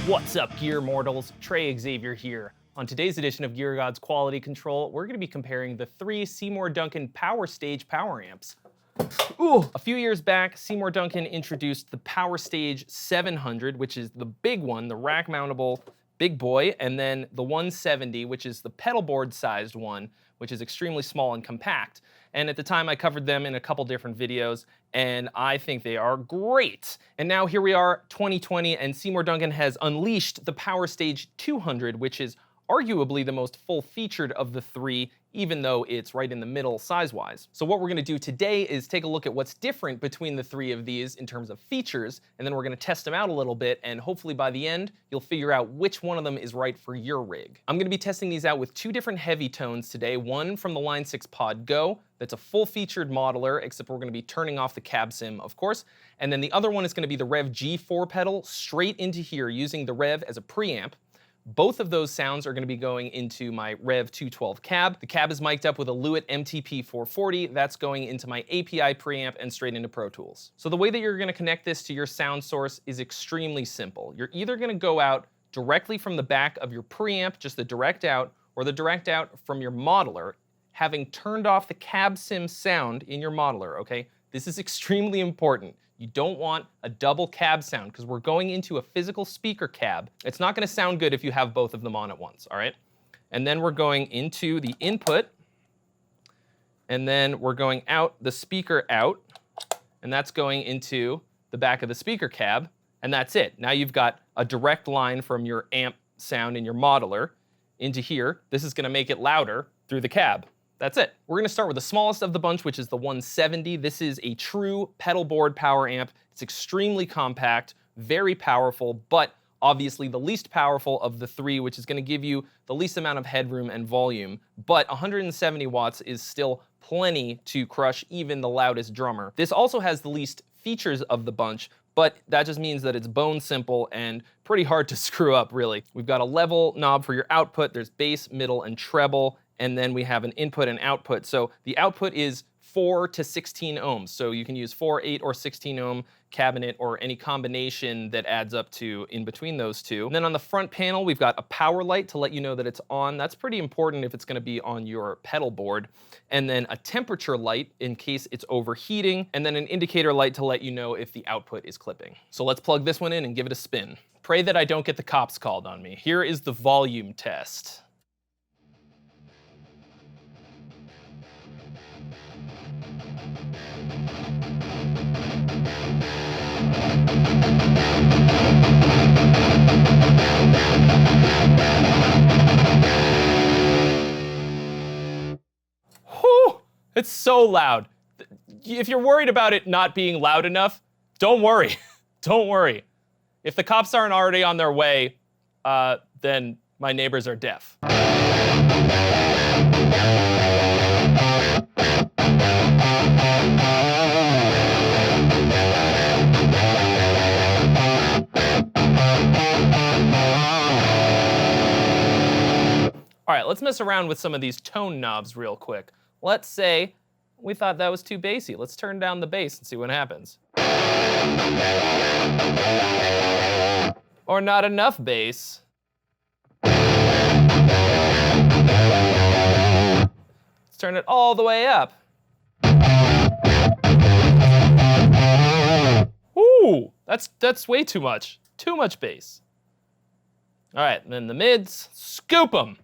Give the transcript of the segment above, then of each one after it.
What's up, Gear Mortals? Trey Xavier here. On today's edition of Gear God's Quality Control, we're going to be comparing the three Seymour Duncan POWERSTAGE power amps. Ooh. A few years back, Seymour Duncan introduced the POWERSTAGE 700, which is the big one, the rack-mountable big boy, and then the 170, which is the pedal board-sized one, which is extremely small and compact. And at the time, I covered them in a couple different videos, and I think they are great. And now here we are, 2020, and Seymour Duncan has unleashed the POWERSTAGE 200, which is arguably the most full-featured of the three, even though it's right in the middle size-wise. So what we're gonna do today is take a look at what's different between the three of these in terms of features, and then we're gonna test them out a little bit, and hopefully by the end, you'll figure out which one of them is right for your rig. I'm gonna be testing these out with two different heavy tones today, one from the Line 6 Pod Go, that's a full-featured modeler, except we're gonna be turning off the cab sim, of course, and then the other one is gonna be the Rev G4 pedal straight into here using the Rev as a preamp. Both of those sounds are going to be going into my Rev 212 cab. The cab is mic'd up with a Lewitt MTP 440. That's going into my API preamp and straight into Pro Tools. So the way that you're going to connect this to your sound source is extremely simple. You're either going to go out directly from the back of your preamp, just the direct out, or the direct out from your modeler, having turned off the cab sim sound in your modeler, okay? This is extremely important. You don't want a double cab sound because we're going into a physical speaker cab. It's not gonna sound good if you have both of them on at once, all right? And then we're going into the input, and then we're going out the speaker out, and that's going into the back of the speaker cab, and that's it. Now you've got a direct line from your amp sound in your modeler into here. This is gonna make it louder through the cab. That's it. We're gonna start with the smallest of the bunch, which is the 170. This is a true pedal board power amp. It's extremely compact, very powerful, but obviously the least powerful of the three, which is gonna give you the least amount of headroom and volume. But 170 watts is still plenty to crush even the loudest drummer. This also has the least features of the bunch, but that just means that it's bone simple and pretty hard to screw up, really. We've got a level knob for your output. There's bass, middle, and treble. And then we have an input and output. So the output is 4 to 16 ohms. So you can use 4, 8, or 16 ohm cabinet or any combination that adds up to in between those two. And then on the front panel, we've got a power light to let you know that it's on. That's pretty important if it's gonna be on your pedal board. And then a temperature light in case it's overheating. And then an indicator light to let you know if the output is clipping. So let's plug this one in and give it a spin. Pray that I don't get the cops called on me. Here is the volume test. Whew, it's so loud. If you're worried about it not being loud enough, don't worry. Don't worry. If the cops aren't already on their way, then my neighbors are deaf. All right, let's mess around with some of these tone knobs real quick. Let's say we thought that was too bassy. Let's turn down the bass and see what happens. Or not enough bass. Let's turn it all the way up. Ooh, that's way too much. Too much bass. All right, and then the mids, scoop them.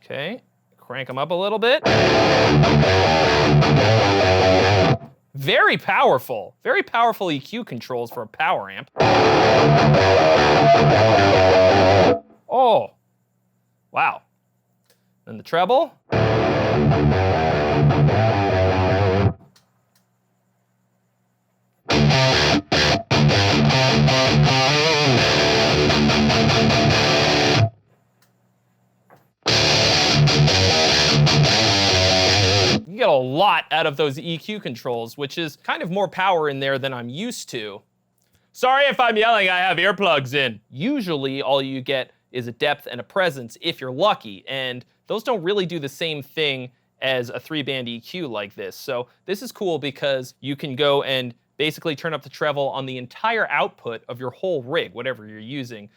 Okay, crank them up a little bit. Very powerful EQ controls for a power amp. Oh, wow. Then the treble. You get a lot out of those EQ controls, which is kind of more power in there than I'm used to. Sorry if I'm yelling, I have earplugs in. Usually all you get is a depth and a presence if you're lucky, and those don't really do the same thing as a 3-band EQ like this. So this is cool because you can go and basically turn up the treble on the entire output of your whole rig, whatever you're using.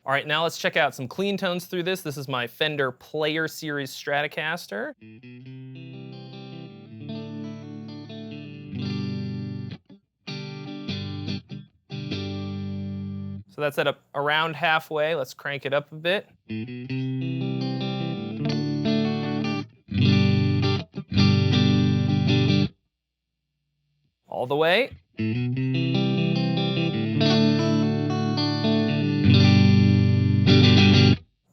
All right, now let's check out some clean tones through this. This is my Fender Player Series Stratocaster. So that's at around halfway. Let's crank it up a bit. All the way.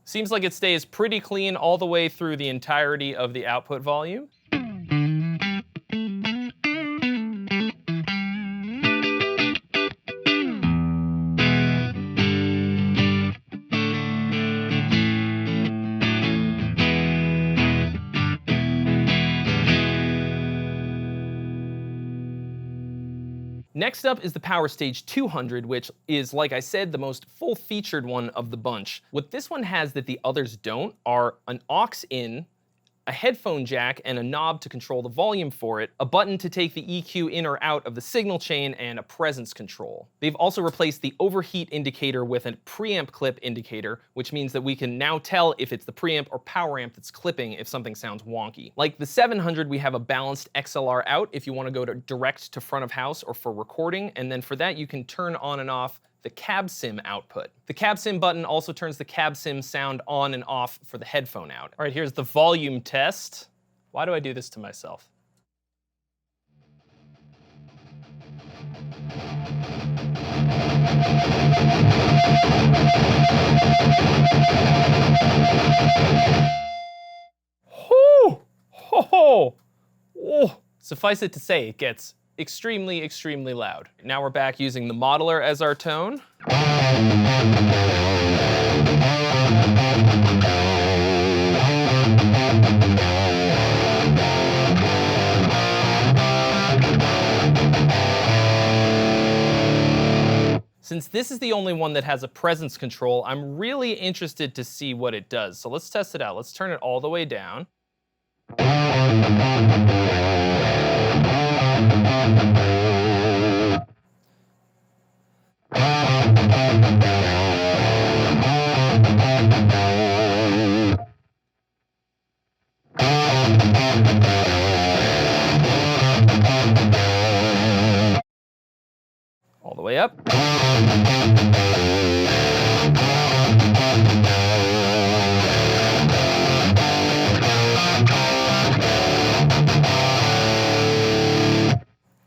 Seems like it stays pretty clean all the way through the entirety of the output volume. Next up is the POWERSTAGE 200, which is, like I said, the most full-featured one of the bunch. What this one has that the others don't are an aux in, a headphone jack and a knob to control the volume for it, a button to take the EQ in or out of the signal chain, and a presence control. They've also replaced the overheat indicator with a preamp clip indicator, which means that we can now tell if it's the preamp or power amp that's clipping if something sounds wonky. Like the 700, we have a balanced XLR out if you want to go direct to front of house or for recording, and then for that you can turn on and off the cab sim output. The cab sim button also turns the cab sim sound on and off for the headphone out. All right, here's the volume test. Why do I do this to myself? Ho! Ho ho! Oh. Suffice it to say, it gets extremely, extremely loud. Now we're back using the modeler as our tone. Since this is the only one that has a presence control, I'm really interested to see what it does. So let's test it out. Let's turn it all the way down. All the way up.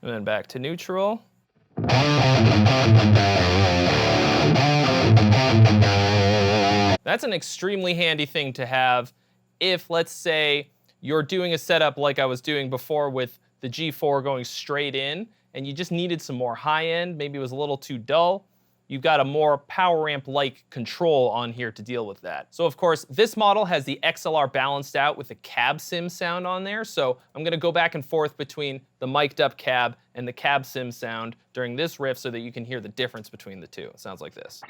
And then back to neutral. That's an extremely handy thing to have if, let's say, you're doing a setup like I was doing before with the G4 going straight in, and you just needed some more high end, maybe it was a little too dull. You've got a more power amp-like control on here to deal with that. So of course, this model has the XLR balanced out with the cab sim sound on there. So I'm gonna go back and forth between the mic'd up cab and the cab sim sound during this riff so that you can hear the difference between the two. It sounds like this.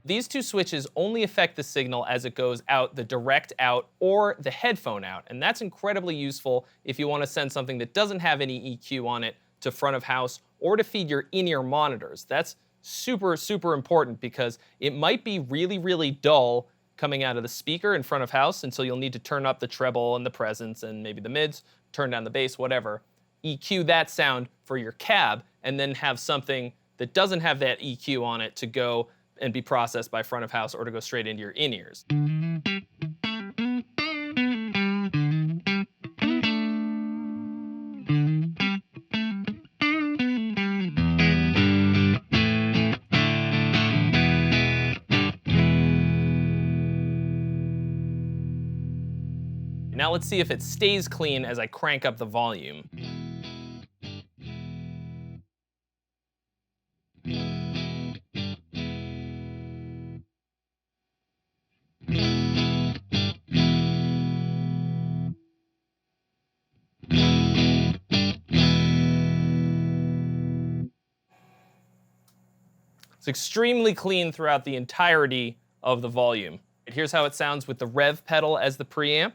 These two switches only affect the signal as it goes out the direct out or the headphone out, and that's incredibly useful if you want to send something that doesn't have any EQ on it to front of house or to feed your in-ear monitors. That's super, super important because it might be really, really dull coming out of the speaker in front of house, and so you'll need to turn up the treble and the presence and maybe the mids, turn down the bass, whatever. EQ that sound for your cab, and then have something that doesn't have that EQ on it to go and be processed by front of house or to go straight into your in-ears. Now let's see if it stays clean as I crank up the volume. It's extremely clean throughout the entirety of the volume. Here's how it sounds with the rev pedal as the preamp.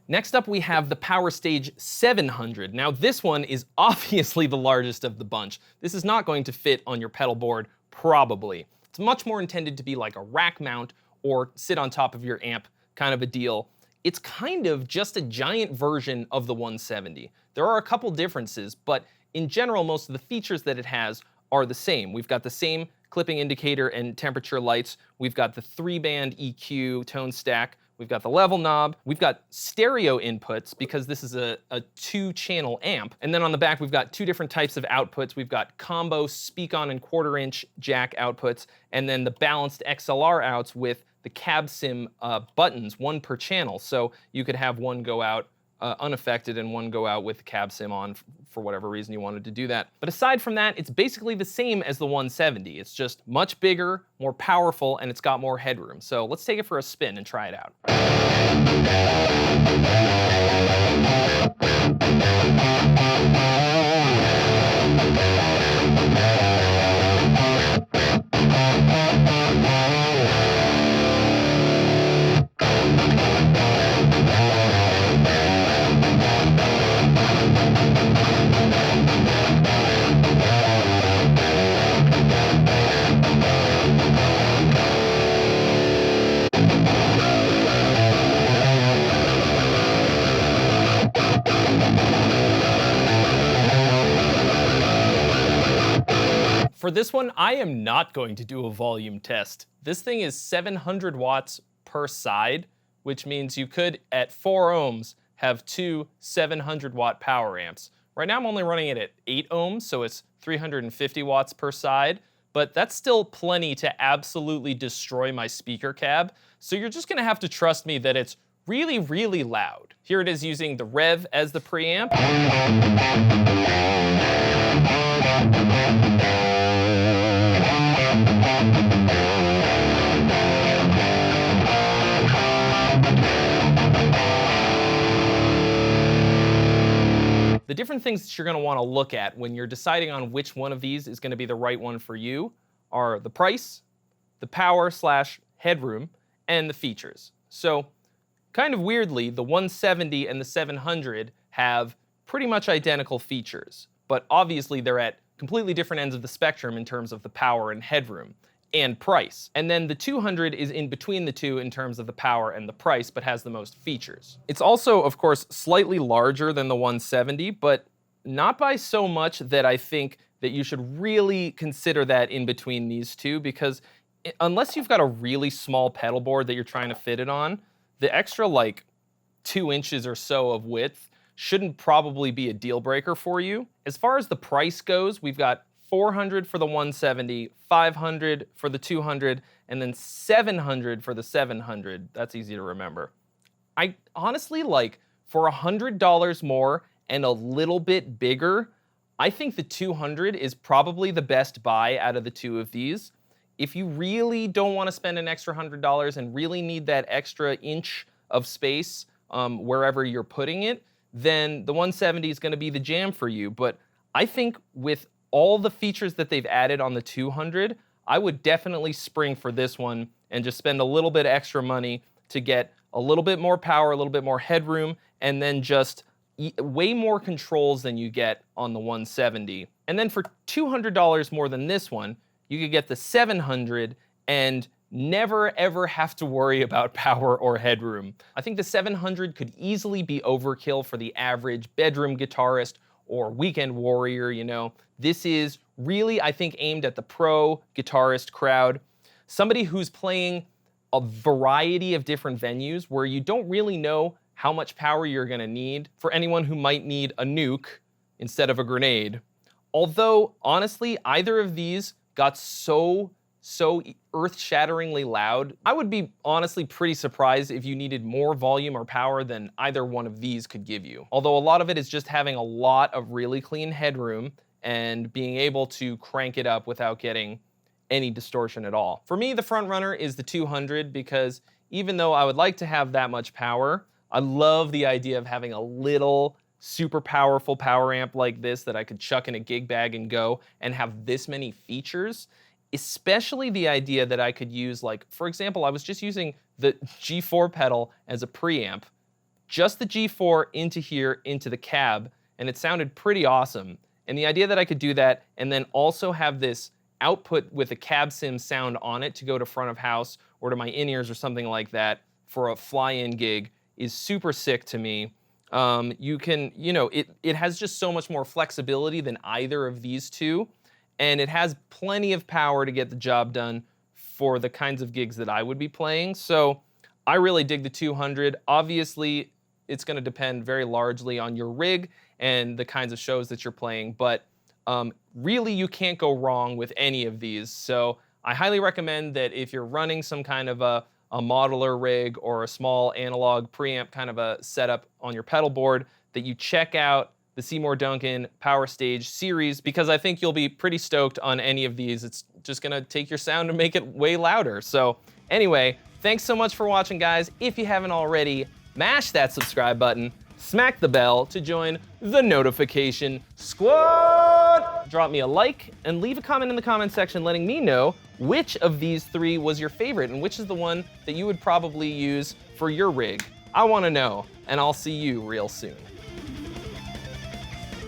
Next up, we have the POWERSTAGE 700. Now this one is obviously the largest of the bunch. This is not going to fit on your pedal board, probably. It's much more intended to be like a rack mount or sit on top of your amp kind of a deal. It's kind of just a giant version of the 170. There are a couple differences, but in general, most of the features that it has are the same. We've got the same clipping indicator and temperature lights. We've got the 3-band EQ tone stack. We've got the level knob. We've got stereo inputs because this is a 2-channel amp. And then on the back, we've got 2 different types of outputs. We've got combo speak-on and 1/4-inch jack outputs, and then the balanced XLR outs with the cab sim buttons, 1 per channel. So you could have one go out unaffected and one go out with the cab sim on for whatever reason you wanted to do that. But aside from that, it's basically the same as the 170. It's just much bigger, more powerful, and it's got more headroom. So let's take it for a spin and try it out. For this one, I am not going to do a volume test. This thing is 700 watts per side, which means you could, at 4 ohms, have 2 700-watt power amps. Right now I'm only running it at 8 ohms, so it's 350 watts per side, but that's still plenty to absolutely destroy my speaker cab. So you're just gonna have to trust me that it's really, really loud. Here it is using the rev as the preamp. The different things that you're going to want to look at when you're deciding on which one of these is going to be the right one for you are the price, the power/headroom, and the features. So kind of weirdly, the 170 and the 700 have pretty much identical features, but obviously they're at completely different ends of the spectrum in terms of the power and headroom and price. And then the 200 is in between the two in terms of the power and the price, but has the most features. It's also, of course, slightly larger than the 170, but not by so much that I think that you should really consider that in between these two, because unless you've got a really small pedal board that you're trying to fit it on, the extra like 2 inches or so of width shouldn't probably be a deal breaker for you. As far as the price goes, we've got $400 for the 170, $500 for the 200, and then $700 for the 700. That's easy to remember. I honestly, like, for $100 more and a little bit bigger, I think the 200 is probably the best buy out of the two of these. if you really don't want to spend an extra $100 and really need that extra inch of space wherever you're putting it, then the 170 is going to be the jam for you. But I think with all the features that they've added on the 200, I would definitely spring for this one and just spend a little bit extra money to get a little bit more power, a little bit more headroom, and then just way more controls than you get on the 170. And then for $200 more than this one, you could get the 700 and never ever have to worry about power or headroom. I think the 700 could easily be overkill for the average bedroom guitarist or weekend warrior, you know. This is really, I think, aimed at the pro guitarist crowd. Somebody who's playing a variety of different venues where you don't really know how much power you're gonna need. For anyone who might need a nuke instead of a grenade. Although, honestly, either of these got so earth-shatteringly loud, I would be honestly pretty surprised if you needed more volume or power than either one of these could give you. Although a lot of it is just having a lot of really clean headroom and being able to crank it up without getting any distortion at all. For me, the front runner is the 200 because even though I would like to have that much power, I love the idea of having a little super powerful power amp like this that I could chuck in a gig bag and go and have this many features. Especially the idea that I could use, like, for example, I was just using the G4 pedal as a preamp, just the G4 into here, into the cab, and it sounded pretty awesome. And the idea that I could do that and then also have this output with a cab sim sound on it to go to front of house or to my in-ears or something like that for a fly-in gig is super sick to me. You can, you know, it has just so much more flexibility than either of these two. And it has plenty of power to get the job done for the kinds of gigs that I would be playing. So I really dig the 200. Obviously, it's gonna depend very largely on your rig and the kinds of shows that you're playing, but really you can't go wrong with any of these. So I highly recommend that if you're running some kind of a modeler rig or a small analog preamp kind of a setup on your pedal board, that you check out the Seymour Duncan POWERSTAGE series, because I think you'll be pretty stoked on any of these. It's just gonna take your sound and make it way louder. So anyway, thanks so much for watching, guys. If you haven't already, mash that subscribe button, smack the bell to join the notification squad. Drop me a like and leave a comment in the comment section letting me know which of these three was your favorite and which is the one that you would probably use for your rig. I wanna know, and I'll see you real soon.